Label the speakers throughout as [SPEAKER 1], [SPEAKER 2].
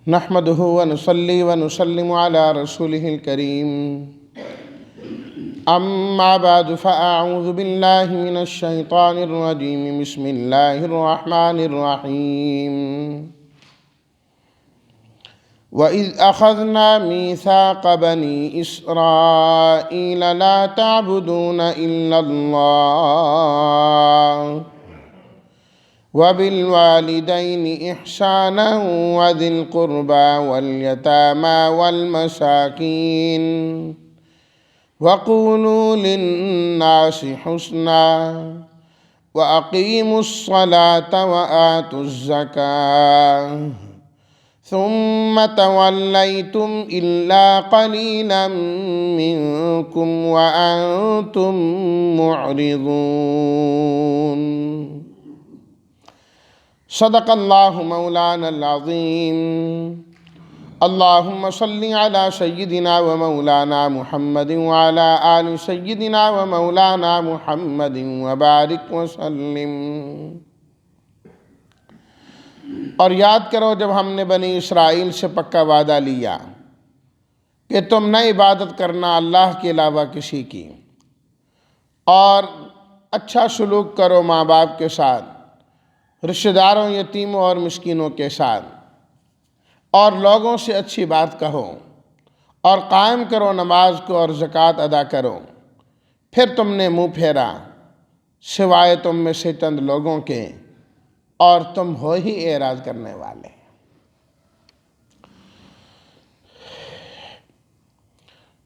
[SPEAKER 1] نحمده ونصلي ونسلم على رسوله الكريم أما بعد فأعوذ بالله من الشيطان الرجيم بسم الله الرحمن الرحيم وإذ أخذنا ميثاق بني إسرائيل لا تعبدون إلا الله وبالوالدين إحسانا وذي القربى واليتامى والمساكين وقولوا للناس حسنا وأقيموا الصلاة وآتوا الزكاة ثم توليتم إلا قليلا منكم وأنتم معرضون صدق الله مولانا العظيم اللهم صل على سيدنا ومولانا محمد وعلى آل سيدنا ومولانا محمد وبارك وسلم۔ اور یاد کرو جب ہم نے بنی اسرائیل سے پکا وعدہ لیا کہ تم نہ عبادت کرنا اللہ کے علاوہ کسی کی، اور اچھا سلوک کرو ماں باپ کے ساتھ، رشتہ داروں، یتیموں اور مسکینوں کے ساتھ، اور لوگوں سے اچھی بات کہو، اور قائم کرو نماز کو اور زکوٰۃ ادا کرو۔ پھر تم نے منہ پھیرا سوائے تم میں سے چند لوگوں کے، اور تم ہو ہی اعراض کرنے والے۔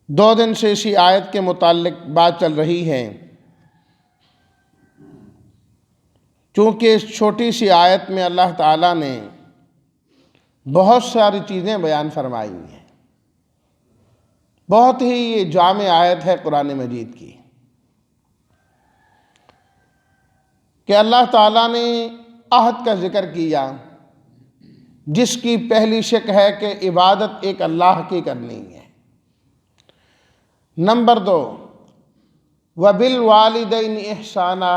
[SPEAKER 1] دو دن سے اسی آیت کے متعلق بات چل رہی ہے، چونکہ اس چھوٹی سی آیت میں اللہ تعالیٰ نے بہت ساری چیزیں بیان فرمائی ہیں۔ بہت ہی یہ جامع آیت ہے قرآن مجید کی کہ اللہ تعالیٰ نے عہد کا ذکر کیا جس کی پہلی شق ہے کہ عبادت ایک اللہ کی کرنی ہے۔ نمبر 2، وَبِالْوَالِدَيْنِ إِحْسَانًا،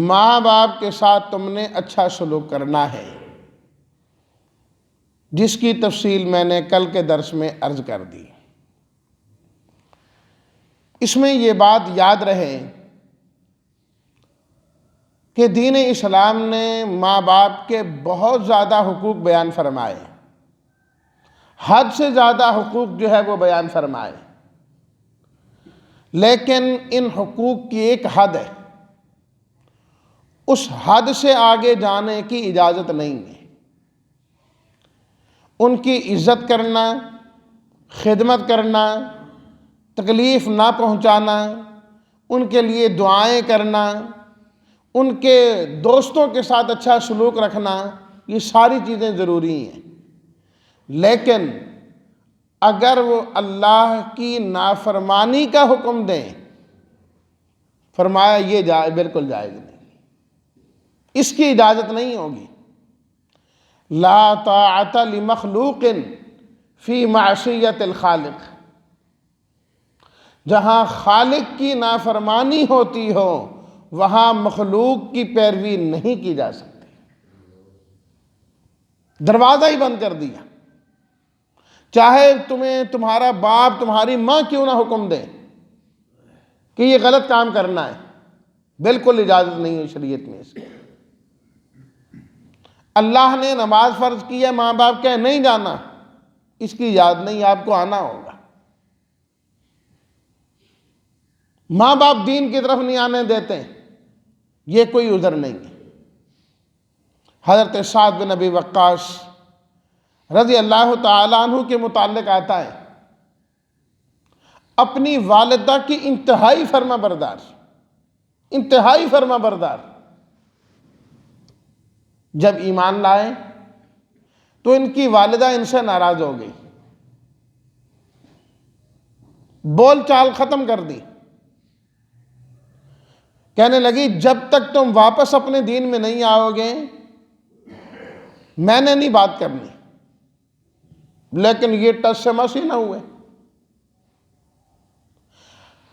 [SPEAKER 1] ماں باپ کے ساتھ تم نے اچھا سلوک کرنا ہے، جس کی تفصیل میں نے کل کے درس میں عرض کر دی۔ اس میں یہ بات یاد رہے کہ دین اسلام نے ماں باپ کے بہت زیادہ حقوق بیان فرمائے، حد سے زیادہ حقوق جو ہے وہ بیان فرمائے، لیکن ان حقوق کی ایک حد ہے، اس حد سے آگے جانے کی اجازت نہیں ہے۔ ان کی عزت کرنا، خدمت کرنا، تکلیف نہ پہنچانا، ان کے لیے دعائیں کرنا، ان کے دوستوں کے ساتھ اچھا سلوک رکھنا، یہ ساری چیزیں ضروری ہیں، لیکن اگر وہ اللہ کی نافرمانی کا حکم دیں، فرمایا یہ بالکل جائز نہیں، اس کی اجازت نہیں ہوگی۔ لا طاعت لمخلوق فی معصیت الخالق، جہاں خالق کی نافرمانی ہوتی ہو وہاں مخلوق کی پیروی نہیں کی جا سکتی۔ دروازہ ہی بند کر دیا، چاہے تمہیں تمہارا باپ، تمہاری ماں کیوں نہ حکم دے کہ یہ غلط کام کرنا ہے، بالکل اجازت نہیں ہے شریعت میں اس کی۔ اللہ نے نماز فرض کی ہے، ماں باپ کہے نہیں جانا، اس کی اجازت نہیں، آپ کو آنا ہوگا۔ ماں باپ دین کی طرف نہیں آنے دیتے، یہ کوئی عذر نہیں ہے۔ حضرت سعد بن ابی وقاص رضی اللہ تعالیٰ عنہ کے متعلق آتا ہے، اپنی والدہ کی انتہائی فرما بردار، جب ایمان لائے تو ان کی والدہ ان سے ناراض ہو گئی، بول چال ختم کر دی، کہنے لگی جب تک تم واپس اپنے دین میں نہیں آؤ گے میں نے نہیں بات کرنی، لیکن یہ ٹس سے مس ہی نہ ہوئے،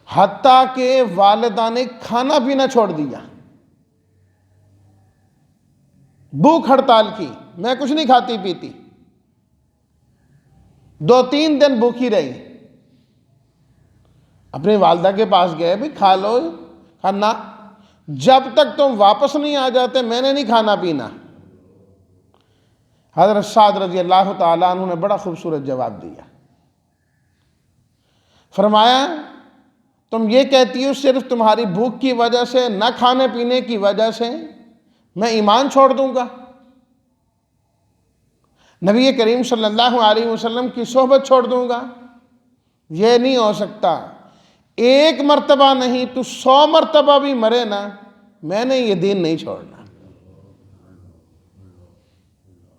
[SPEAKER 1] حتیٰ کہ والدہ نے کھانا پینا چھوڑ دیا، بھوک ہڑتال کی، میں کچھ نہیں کھاتی پیتی، 2-3 دن بھوکی رہی، اپنی والدہ کے پاس گئے، بھی کھا لو کھانا، جب تک تم واپس نہیں آ جاتے میں نے نہیں کھانا پینا۔ حضرت سعد رضی اللہ تعالیٰ عنہ نے بڑا خوبصورت جواب دیا، فرمایا تم یہ کہتی ہو صرف تمہاری بھوک کی وجہ سے، نہ کھانے پینے کی وجہ سے میں ایمان چھوڑ دوں گا؟ نبی کریم صلی اللہ علیہ وسلم کی صحبت چھوڑ دوں گا؟ یہ نہیں ہو سکتا، 1 مرتبہ نہیں تو 100 مرتبہ بھی مرے نا، میں نے یہ دین نہیں چھوڑنا،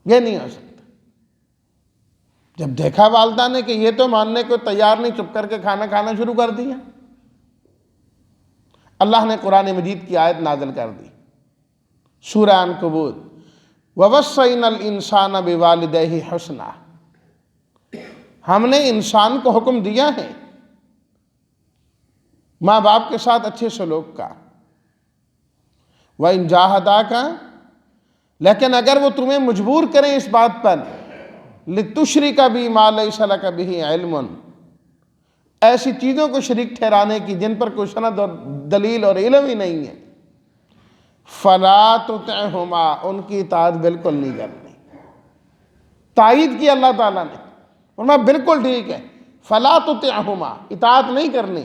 [SPEAKER 1] یہ نہیں ہو سکتا۔ جب دیکھا والدہ نے کہ یہ تو ماننے کو تیار نہیں، چپ کر کے کھانا کھانا شروع کر دیا، اللہ نے قرآن مجید کی آیت نازل کر دی، سورہ عنکبوت، وَوَصَّيْنَا الْإِنسَانَ بِوَالِدَيْهِ حُسْنًا، ہم نے انسان کو حکم دیا ہے ماں باپ کے ساتھ اچھے سلوک کا، وَإِنْ جَاهَدَاكَ، لیکن اگر وہ تمہیں مجبور کریں اس بات پر، لِتُشْرِكَ بِي مَا لَيْسَ لَكَ بِهِ عِلْمٌ، ایسی چیزوں کو شریک ٹھہرانے کی جن پر کوئی سند اور دلیل اور علم ہی نہیں ہے، فَلَا تُطِعْهُمَا، ان کی اطاعت بالکل نہیں کرنی۔ تائید کی اللہ تعالیٰ نے، فرمایا بالکل ٹھیک ہے، فَلَا تُطِعْهُمَا، اطاعت نہیں کرنی،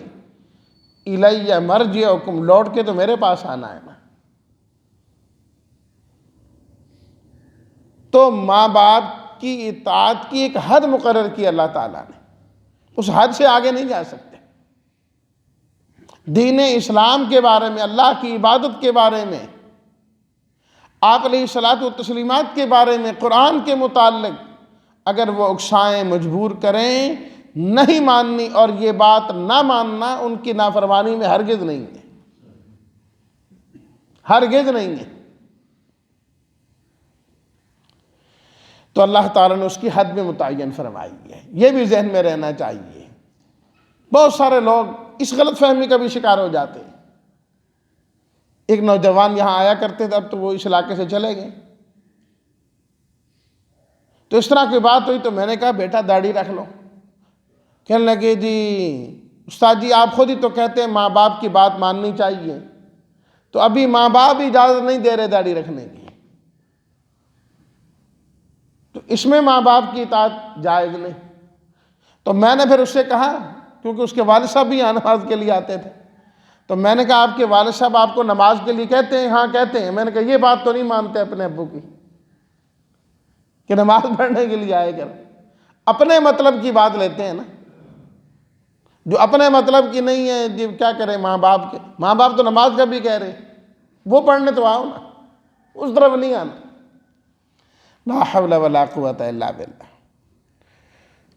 [SPEAKER 1] اِلَيَّ مَرْجِعُكُمْ، لوٹ کے تو میرے پاس آنا ہے نا۔ تو ماں باپ کی اطاعت کی ایک حد مقرر کی اللہ تعالیٰ نے، اس حد سے آگے نہیں جا سکتے۔ دین اسلام کے بارے میں، اللہ کی عبادت کے بارے میں، آپ علیہ الصلاۃ والتسلیمات کے بارے میں، قرآن کے متعلق اگر وہ اکسائیں، مجبور کریں، نہیں ماننی، اور یہ بات نہ ماننا ان کی نافرمانی میں ہرگز نہیں ہے، ہرگز نہیں ہے۔ تو اللہ تعالیٰ نے اس کی حد میں متعین فرمائی ہے، یہ بھی ذہن میں رہنا چاہیے۔ بہت سارے لوگ اس غلط فہمی کا بھی شکار ہو جاتے ہیں۔ ایک نوجوان یہاں آیا کرتے تھے، اب تو وہ اس علاقے سے چلے گئے، تو اس طرح کی بات ہوئی تو میں نے کہا بیٹا داڑھی رکھ لو، کہنے لگے جی استاد جی آپ خود ہی تو کہتے ہیں ماں باپ کی بات ماننی چاہیے، تو ابھی ماں باپ اجازت نہیں دے رہے داڑھی رکھنے کی، تو اس میں ماں باپ کی اطاعت جائز نہیں۔ تو میں نے پھر اس سے کہا، کیونکہ اس کے والد صاحب بھی یہاں نماز کے لیے آتے تھے، تو میں نے کہا آپ کے والد صاحب آپ کو نماز کے لیے کہتے ہیں؟ ہاں کہتے ہیں۔ میں نے کہا یہ بات تو نہیں مانتے اپنے ابو کی کہ نماز پڑھنے کے لیے آئے کر، اپنے مطلب کی بات لیتے ہیں نا، جو اپنے مطلب کی نہیں ہے جی کیا کریں ماں باپ کے، ماں باپ تو نماز کا بھی کہہ رہے ہیں، وہ پڑھنے تو آؤ نا، اس طرف نہیں آنا۔ لا حول ولا قوت الا باللہ۔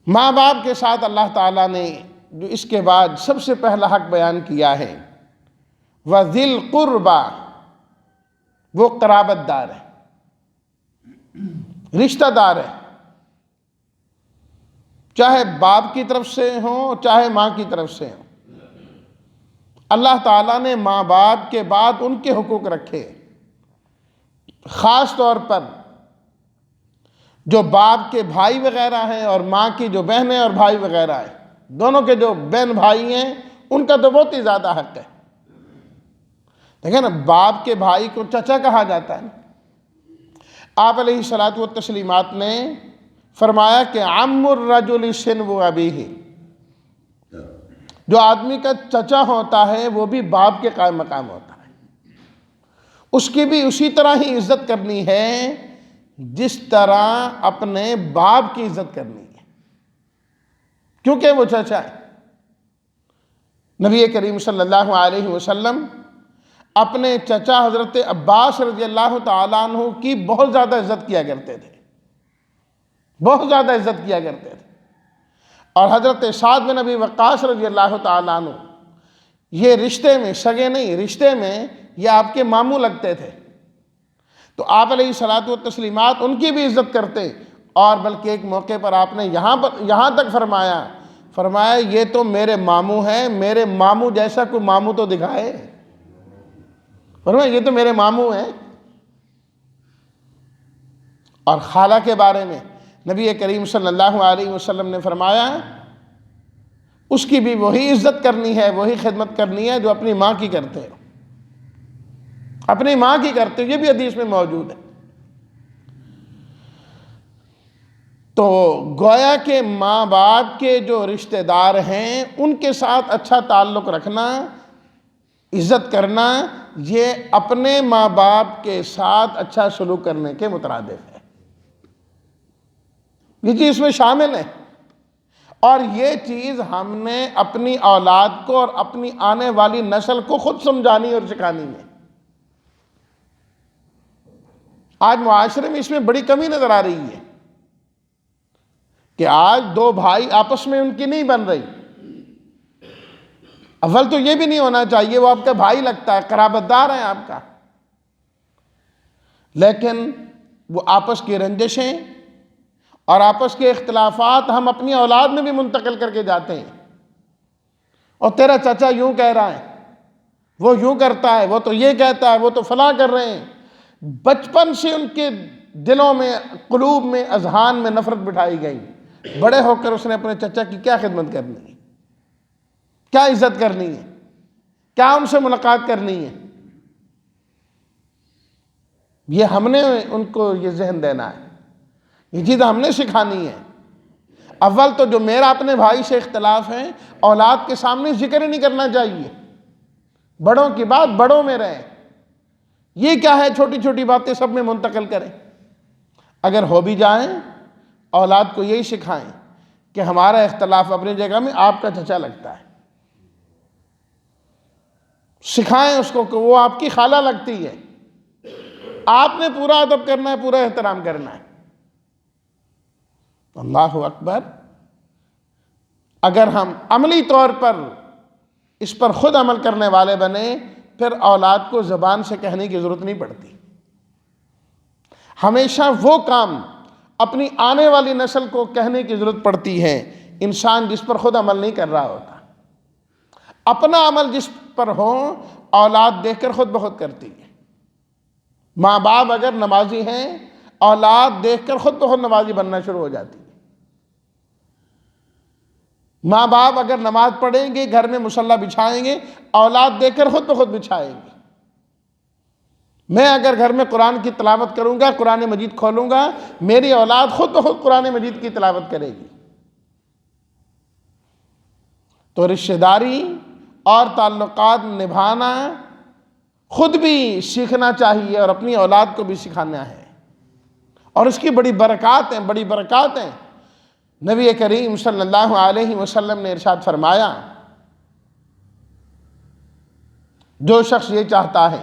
[SPEAKER 1] ماں باپ کے ساتھ اللہ تعالیٰ نے جو اس کے بعد سب سے پہلا حق بیان کیا ہے، وَذِي الْقُرْبَى، وہ قرابت دار ہے، رشتہ دار ہے، چاہے باپ کی طرف سے ہوں چاہے ماں کی طرف سے ہوں۔ اللہ تعالیٰ نے ماں باپ کے بعد ان کے حقوق رکھے، خاص طور پر جو باپ کے بھائی وغیرہ ہیں اور ماں کی جو بہنیں اور بھائی وغیرہ ہیں، دونوں کے جو بہن بھائی ہیں ان کا تو بہت ہی زیادہ حق ہے۔ دیکھیں نا، باپ کے بھائی کو چچا کہا جاتا ہے۔ آپ علیہ الصلاۃ والتسلیمات نے فرمایا کہ عم الرجل سنو ابیہ، جو آدمی کا چچا ہوتا ہے وہ بھی باپ کے قائم مقام ہوتا ہے، اس کی بھی اسی طرح ہی عزت کرنی ہے جس طرح اپنے باپ کی عزت کرنی ہے، کیونکہ وہ چچا ہے۔ نبی کریم صلی اللہ علیہ وسلم اپنے چچا حضرت عباس رضی اللہ تعالیٰ عنہ کی بہت زیادہ عزت کیا کرتے تھے، بہت زیادہ عزت کیا کرتے تھے۔ اور حضرت سعد بن ابی وقاص رضی اللہ تعالیٰ عنہ، یہ رشتے میں سگے نہیں، رشتے میں یہ آپ کے ماموں لگتے تھے، تو آپ علیہ الصلاۃ والتسلیمات ان کی بھی عزت کرتے، اور بلکہ ایک موقع پر آپ نے یہاں تک فرمایا یہ تو میرے ماموں ہیں، میرے ماموں جیسا کوئی ماموں تو دکھائے، فرمایا یہ تو میرے ماموں ہیں۔ اور خالہ کے بارے میں نبی کریم صلی اللہ علیہ وسلم نے فرمایا اس کی بھی وہی عزت کرنی ہے، وہی خدمت کرنی ہے جو اپنی ماں کی کرتے ہو، اپنی ماں کی کرتے ہو، یہ بھی حدیث میں موجود ہے۔ تو گویا کہ ماں باپ کے جو رشتہ دار ہیں ان کے ساتھ اچھا تعلق رکھنا، عزت کرنا، یہ اپنے ماں باپ کے ساتھ اچھا سلوک کرنے کے مترادف ہے، یہ چیز اس میں شامل ہے۔ اور یہ چیز ہم نے اپنی اولاد کو اور اپنی آنے والی نسل کو خود سمجھانی اور سکھانی ہے۔ آج معاشرے میں اس میں بڑی کمی نظر آ رہی ہے کہ آج دو بھائی آپس میں ان کی نہیں بن رہی۔ اول تو یہ بھی نہیں ہونا چاہیے، وہ آپ کا بھائی لگتا ہے، قرابت دار ہے آپ کا، لیکن وہ آپس کی رنجشیں اور آپس کے اختلافات ہم اپنی اولاد میں بھی منتقل کر کے جاتے ہیں۔ اور تیرا چچا یوں کہہ رہا ہے، وہ یوں کرتا ہے، وہ تو یہ کہتا ہے، وہ تو فلاں کر رہے ہیں۔ بچپن سے ان کے دلوں میں، قلوب میں، اذہان میں نفرت بٹھائی گئی۔ بڑے ہو کر اس نے اپنے چچا کی کیا خدمت کرنی ہے، کیا عزت کرنی ہے، کیا ان سے ملاقات کرنی ہے؟ یہ ہم نے ان کو یہ ذہن دینا ہے، یہ چیز ہم نے سکھانی ہے۔ اول تو جو میرا اپنے بھائی سے اختلاف ہے، اولاد کے سامنے ذکر ہی نہیں کرنا چاہیے۔ بڑوں کی بات بڑوں میں رہے، یہ کیا ہے چھوٹی چھوٹی باتیں سب میں منتقل کریں۔ اگر ہو بھی جائیں، اولاد کو یہی سکھائیں کہ ہمارا اختلاف اپنی جگہ میں، آپ کا چچا لگتا ہے۔ سکھائیں اس کو کہ وہ آپ کی خالہ لگتی ہے، آپ نے پورا ادب کرنا ہے، پورا احترام کرنا ہے۔ اللہ اکبر۔ اگر ہم عملی طور پر اس پر خود عمل کرنے والے بنے، پھر اولاد کو زبان سے کہنے کی ضرورت نہیں پڑتی۔ ہمیشہ وہ کام اپنی آنے والی نسل کو کہنے کی ضرورت پڑتی ہے انسان جس پر خود عمل نہیں کر رہا ہوتا۔ اپنا عمل جس پر ہو، اولاد دیکھ کر خود بخود کرتی ہے۔ ماں باپ اگر نمازی ہیں، اولاد دیکھ کر خود بخود نمازی بننا شروع ہو جاتی ہے۔ ماں باپ اگر نماز پڑھیں گے، گھر میں مصلی بچھائیں گے، اولاد دیکھ کر خود بخود بچھائیں گے۔ میں اگر گھر میں قرآن کی تلاوت کروں گا، قرآن مجید کھولوں گا، میری اولاد خود بخود قرآن مجید کی تلاوت کرے گی۔ تو رشتہ داری اور تعلقات نبھانا خود بھی سیکھنا چاہیے اور اپنی اولاد کو بھی سکھانا ہے، اور اس کی بڑی برکات ہیں، بڑی برکات ہیں۔ نبی کریم صلی اللہ علیہ وسلم نے ارشاد فرمایا، جو شخص یہ چاہتا ہے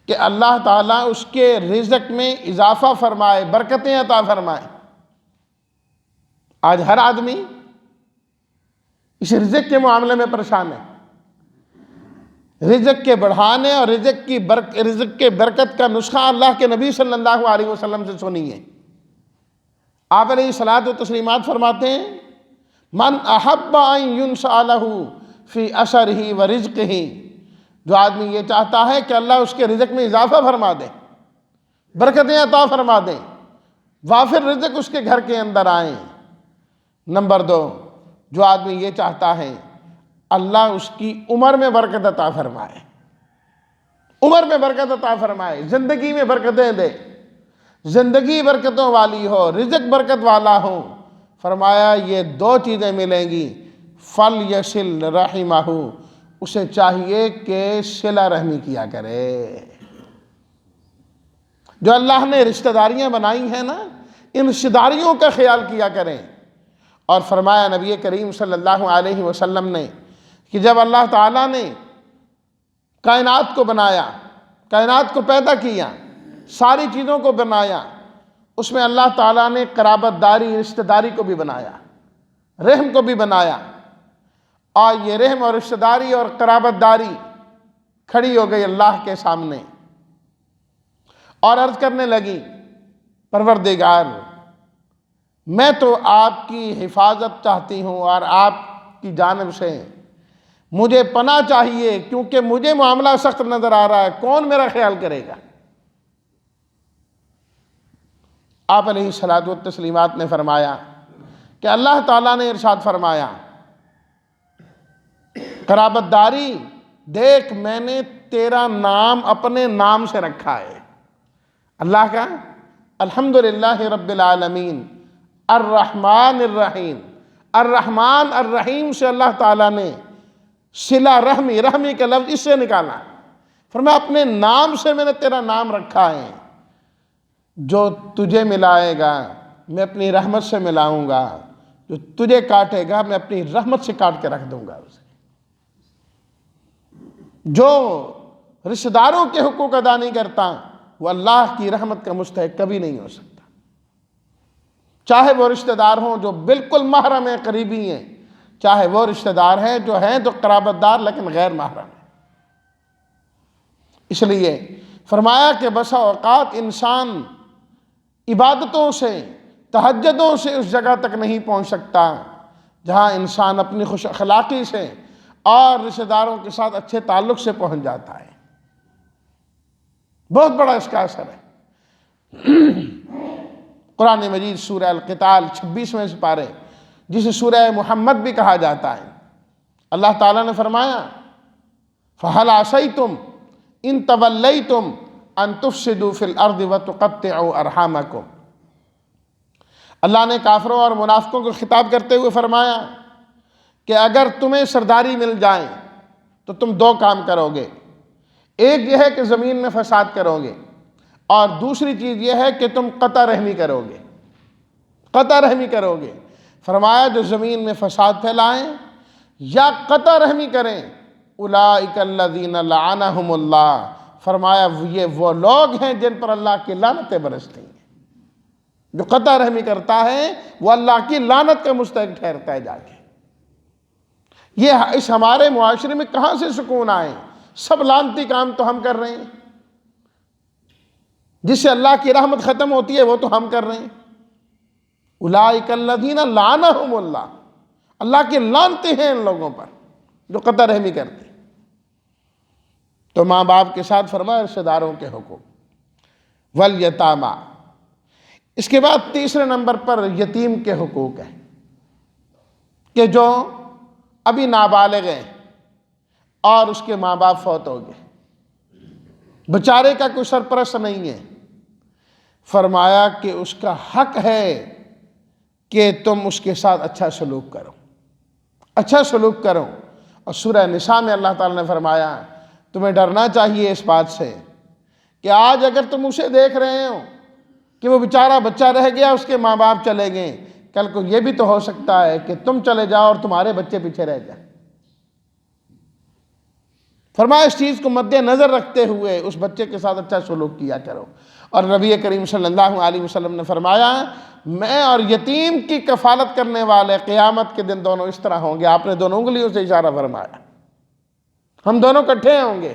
[SPEAKER 1] کہ اللہ تعالیٰ اس کے رزق میں اضافہ فرمائے، برکتیں عطا فرمائے۔ آج ہر آدمی اس رزق کے معاملے میں پریشان ہے۔ رزق کے بڑھانے اور رزق کے برکت کا نسخہ اللہ کے نبی صلی اللہ علیہ وسلم سے سنیے۔ آپ علیہ الصلاۃ والتسلیمات فرماتے ہیں، من احب ان ينسأ له فی اثرہ ورزقہ، جو آدمی یہ چاہتا ہے کہ اللہ اس کے رزق میں اضافہ فرما دے، برکتیں عطا فرما دے، وافر رزق اس کے گھر کے اندر آئیں۔ نمبر 2، جو آدمی یہ چاہتا ہے اللہ اس کی عمر میں برکت عطا فرمائے، عمر میں برکت عطا فرمائے، زندگی میں برکتیں دے، زندگی برکتوں والی ہو، رزق برکت والا ہو، فرمایا یہ 2 چیزیں ملیں گی، فَلْيَصِلْ رَحِمَهُ، اسے چاہیے کہ صلہ رحمی کیا کرے۔ جو اللہ نے رشتہ داریاں بنائی ہیں نا، ان رشتہ داریوں کا خیال کیا کریں۔ اور فرمایا نبی کریم صلی اللہ علیہ وسلم نے کہ جب اللہ تعالیٰ نے کائنات کو بنایا، کائنات کو پیدا کیا، ساری چیزوں کو بنایا، اس میں اللہ تعالیٰ نے قرابت داری، رشتہ داری کو بھی بنایا، رحم کو بھی بنایا، اور یہ رحم اور رشتہ داری اور قرابت داری کھڑی ہو گئی اللہ کے سامنے اور عرض کرنے لگی، پروردگار میں تو آپ کی حفاظت چاہتی ہوں اور آپ کی جانب سے مجھے پناہ چاہیے، کیونکہ مجھے معاملہ سخت نظر آ رہا ہے، کون میرا خیال کرے گا؟ آپ علیہ الصلوۃ والتسلیمات نے فرمایا کہ اللہ تعالیٰ نے ارشاد فرمایا قرابت داری دیکھ میں نے تیرا نام اپنے نام سے رکھا ہے، اللہ کا الحمدللہ رب العالمین الرحمن الرحیم، الرحمن الرحیم سے اللہ تعالیٰ نے صلہ رحمی، رحمی کا لفظ اس سے نکالا، فرمایا اپنے نام سے میں نے تیرا نام رکھا ہے، جو تجھے ملائے گا میں اپنی رحمت سے ملاؤں گا، جو تجھے کاٹے گا میں اپنی رحمت سے کاٹ کے رکھ دوں گا اسے۔ جو رشتہ داروں کے حقوق ادا نہیں کرتا وہ اللہ کی رحمت کا مستحق کبھی نہیں ہو سکتا، چاہے وہ رشتہ دار ہوں جو بالکل محرم ہیں، قریبی ہیں، چاہے وہ رشتہ دار ہیں تو قرابت دار لیکن غیر محرم ہیں۔ اس لیے فرمایا کہ بسا اوقات انسان عبادتوں سے، تہجدوں سے اس جگہ تک نہیں پہنچ سکتا جہاں انسان اپنی خوش اخلاقی سے اور رشتہ داروں کے ساتھ اچھے تعلق سے پہنچ جاتا ہے، بہت بڑا اس کا اثر ہے۔ قرآن مجید سورہ القتال 26ویں سپارے جسے سورہ محمد بھی کہا جاتا ہے، اللہ تعالیٰ نے فرمایا فَهَلْ عَصَيْتُمْ إِن تَوَلَّيْتُمْ أَن تُفْسِدُوا فِي الْأَرْضِ وَتُقَطِّعُوا أَرْحَامَكُمْ۔ اللہ نے کافروں اور منافقوں کو خطاب کرتے ہوئے فرمایا کہ اگر تمہیں سرداری مل جائے تو تم دو کام کرو گے، ایک یہ ہے کہ زمین میں فساد کرو گے، اور دوسری چیز یہ ہے کہ تم قطع رحمی کرو گے، قطع رحمی کرو گے۔ فرمایا جو زمین میں فساد پھیلائیں یا قطع رحمی کریں اولئک الذین لعنہم اللہ، فرمایا یہ وہ لوگ ہیں جن پر اللہ کی لعنتیں برستی ہیں۔ جو قطع رحمی کرتا ہے وہ اللہ کی لعنت کا مستحق ٹھہرتا ہے جا کے۔ یہ اس ہمارے معاشرے میں کہاں سے سکون آئے؟ سب لعنتی کام تو ہم کر رہے ہیں، جس سے اللہ کی رحمت ختم ہوتی ہے وہ تو ہم کر رہے ہیں۔ اولئک الذین لعنہم اللہ، اللہ کی لعنتیں ہیں ان لوگوں پر جو قطع رحمی کرتے ہیں۔ تو ماں باپ کے ساتھ فرمایا رشتہ داروں کے حقوق، والیتامیٰ۔ اس کے بعد تیسرے نمبر پر یتیم کے حقوق ہیں کہ جو ابھی نابالغ ہیں اور اس کے ماں باپ فوت ہو گئے، بیچارے کا کوئی سرپرست نہیں ہے، فرمایا کہ اس کا حق ہے کہ تم اس کے ساتھ اچھا سلوک کرو، اچھا سلوک کرو۔ اور سورہ نساء میں اللہ تعالیٰ نے فرمایا تمہیں ڈرنا چاہیے اس بات سے کہ آج اگر تم اسے دیکھ رہے ہو کہ وہ بیچارہ بچہ رہ گیا، اس کے ماں باپ چلے گئے، کل کو یہ بھی تو ہو سکتا ہے کہ تم چلے جاؤ اور تمہارے بچے پیچھے رہ جائیں۔ فرمایا اس چیز کو مد نظر رکھتے ہوئے اس بچے کے ساتھ اچھا سلوک کیا کرو۔ اور نبی کریم صلی اللہ علیہ وسلم نے فرمایا میں اور یتیم کی کفالت کرنے والے قیامت کے دن دونوں اس طرح ہوں گے۔ آپ نے دونوں انگلیوں سے اشارہ فرمایا، ہم دونوں اکٹھے ہوں گے۔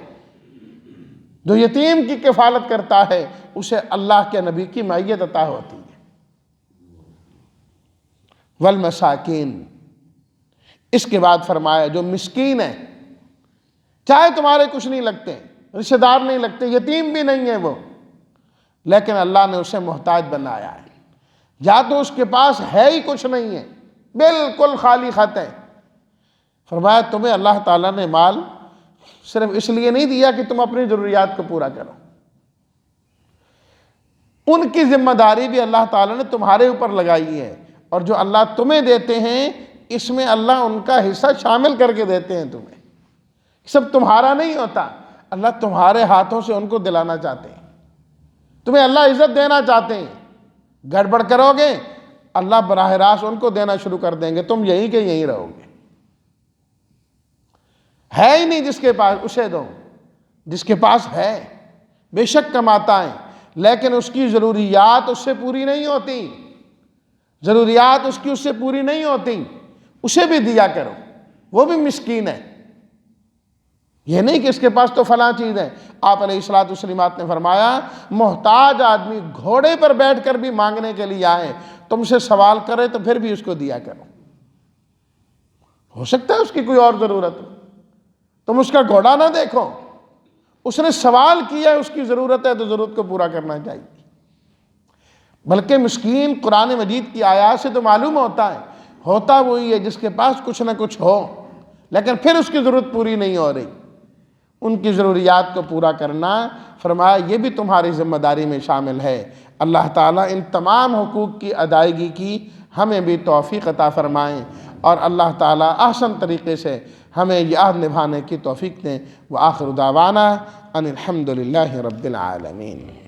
[SPEAKER 1] جو یتیم کی کفالت کرتا ہے اسے اللہ کے نبی کی معیت عطا ہوتی ہے۔ والمساکین، اس کے بعد فرمایا جو مسکین ہے، چاہے تمہارے کچھ نہیں لگتے، رشتہ دار نہیں لگتے، یتیم بھی نہیں ہے وہ، لیکن اللہ نے اسے محتاج بنایا ہے، یا تو اس کے پاس ہے ہی کچھ نہیں ہے، بالکل خالی خط ہے۔ فرمایا تمہیں اللہ تعالیٰ نے مال صرف اس لیے نہیں دیا کہ تم اپنی ضروریات کو پورا کرو، ان کی ذمہ داری بھی اللہ تعالیٰ نے تمہارے اوپر لگائی ہے، اور جو اللہ تمہیں دیتے ہیں اس میں اللہ ان کا حصہ شامل کر کے دیتے ہیں تمہیں، سب تمہارا نہیں ہوتا، اللہ تمہارے ہاتھوں سے ان کو دلانا چاہتے ہیں، تمہیں اللہ عزت دینا چاہتے ہیں، گڑبڑ کرو گے اللہ براہ راست ان کو دینا شروع کر دیں گے، تم یہیں کے یہیں رہو گے۔ ہے ہی نہیں جس کے پاس اسے دو، جس کے پاس ہے بے شک کماتا ہے لیکن اس کی ضروریات اس سے پوری نہیں ہوتی، ضروریات اس کی اس سے پوری نہیں ہوتی، اسے بھی دیا کرو، وہ بھی مسکین ہے۔ یہ نہیں کہ اس کے پاس تو فلاں چیز ہے۔ آپ علیہ الصلوۃ والسلام نے فرمایا محتاج آدمی گھوڑے پر بیٹھ کر بھی مانگنے کے لیے آئے، تم سے سوال کرے تو پھر بھی اس کو دیا کرو، ہو سکتا ہے اس کی کوئی اور ضرورت ہو، تم اس کا گھوڑا نہ دیکھو، اس نے سوال کیا ہے، اس کی ضرورت ہے تو ضرورت کو پورا کرنا چاہیے۔ بلکہ مسکین قرآن مجید کی آیات سے تو معلوم ہوتا وہی ہے جس کے پاس کچھ نہ کچھ ہو، لیکن پھر اس کی ضرورت پوری نہیں ہو رہی۔ ان کی ضروریات کو پورا کرنا، فرمایا یہ بھی تمہاری ذمہ داری میں شامل ہے۔ اللہ تعالیٰ ان تمام حقوق کی ادائیگی کی ہمیں بھی توفیق عطا فرمائیں، اور اللہ تعالیٰ احسن طریقے سے ہمیں یہ عہد نبھانے کی توفیق دیں۔ وآخر دعوانا ان الحمد للہ رب العالمین۔